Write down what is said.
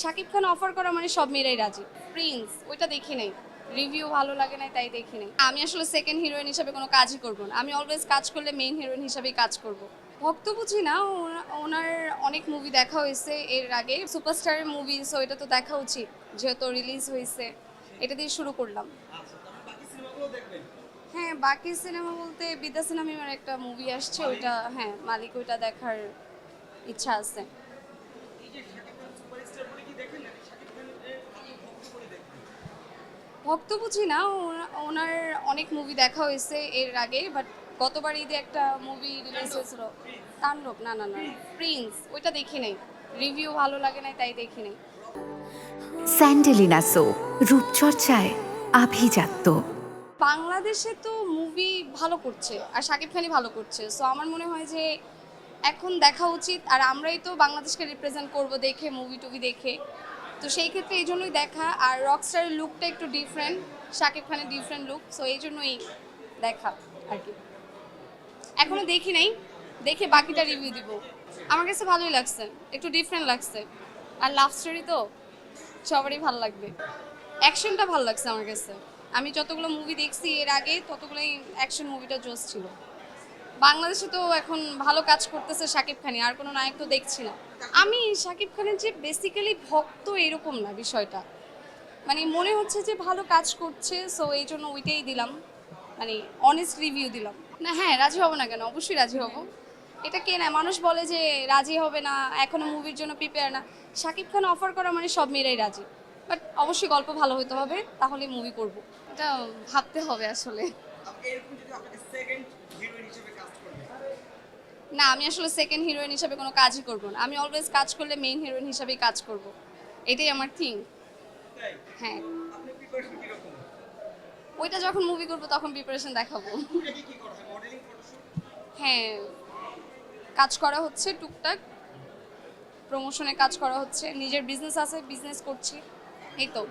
Shakib Khan offer করা মানে সব মেয়েরাই রাজি। প্রিন্স ওইটা দেখি নাই, রিভিউ ভালো লাগে নাই তাই দেখি নাই। আমি আসলে সেকেন্ড হিরোইন হিসেবে কোনো কাজই করব না, আমি অলওয়েজ কাজ করলে মেইন হিরোইন হিসেবেই কাজ করব। ভক্ত বুঝি না, ওনার অনেক মুভি দেখা হয়েছে এর আগে, সুপারস্টারের মুভি, সো এটা তো দেখা উচিত যেহেতু রিলিজ হয়েছে, এটা দিয়ে শুরু করলাম। হ্যাঁ, বাকি সিনেমা বলতে বিদ্যা সিনেমার একটা মুভি আসছে, ওইটা হ্যাঁ মালিক, ওইটা দেখার ইচ্ছা আছে। ভক্ত বুঝি না, ওনার অনেক মুভি দেখা হয়েছে এর আগে, বাট গতবার ঈদে একটা মুভি রিলিজ হয়েছিল, তাণ্ডব, না না না, প্রিন্স ওইটা দেখি নাই, রিভিউ ভালো লাগে নাই তাই দেখি নাই। স্যান্ডেলিনা সো রূপচর্চায় আভিজাত্য। বাংলাদেশে তো মুভি ভালো করছে আর শাকিব খানই ভালো করছে, সো আমার মনে হয় যে এখন দেখা উচিত, আর আমরাই তো বাংলাদেশকে রিপ্রেজেন্ট করব দেখে, মুভি টুভি দেখে, তো সেই ক্ষেত্রে এই জন্যই দেখা। আর রকস্টারের লুকটা একটু ডিফারেন্ট, শাকিব খানের ডিফারেন্ট লুক, সো এই জন্যই দেখা আর কি। এখনো দেখি নাই, দেখে বাকিটা রিভিউ দিব। আমার কাছে ভালোই লাগছে, একটু ডিফারেন্ট লাগছে, আর লাভ স্টোরি তো সবারই ভালো লাগবে। অ্যাকশনটা ভালো লাগছে আমার কাছে, আমি যতগুলো মুভি দেখছি এর আগে ততগুলোই অ্যাকশন মুভিটা জোস ছিল। বাংলাদেশে তো এখন ভালো কাজ করতেছে শাকিব খানই, আর কোনো নায়ক তো দেখছি না। আমি শাকিব খানের যে বেসিক্যালি ভক্ত এরকম না বিষয়টা, মানে মনে হচ্ছে যে ভালো কাজ করছে, সো এই জন্য ওইটাই দিলাম, মানে অনেস্ট রিভিউ দিলাম। না হ্যাঁ, রাজি হব না কেন, অবশ্যই রাজি হব। এটা কে না, মানুষ বলে যে রাজি হবে না, এখনো মুভির জন্য প্রিপেয়ার না। শাকিব খান অফার করা মানে সব মেয়েরাই রাজি, বাট অবশ্যই গল্প ভালো হতে হবে, তাহলে মুভি করব। এটা ভাবতে হবে আসলে। না, আমি আসলে সেকেন্ড হিরোইন হিসেবে কোনো কাজই করব না, আমি অলওয়েজ কাজ করলে মেইন হিরোইন হিসেবেই কাজ করব, এটাই আমার থিং। হ্যাঁ, ওইটা যখন মুভি করব তখন প্রিপারেশন দেখাবো। হ্যাঁ, কাজ করা হচ্ছে টুকটাক, প্রমোশনে কাজ করা হচ্ছে, নিজের বিজনেস আছে, বিজনেস করছি, এই তো।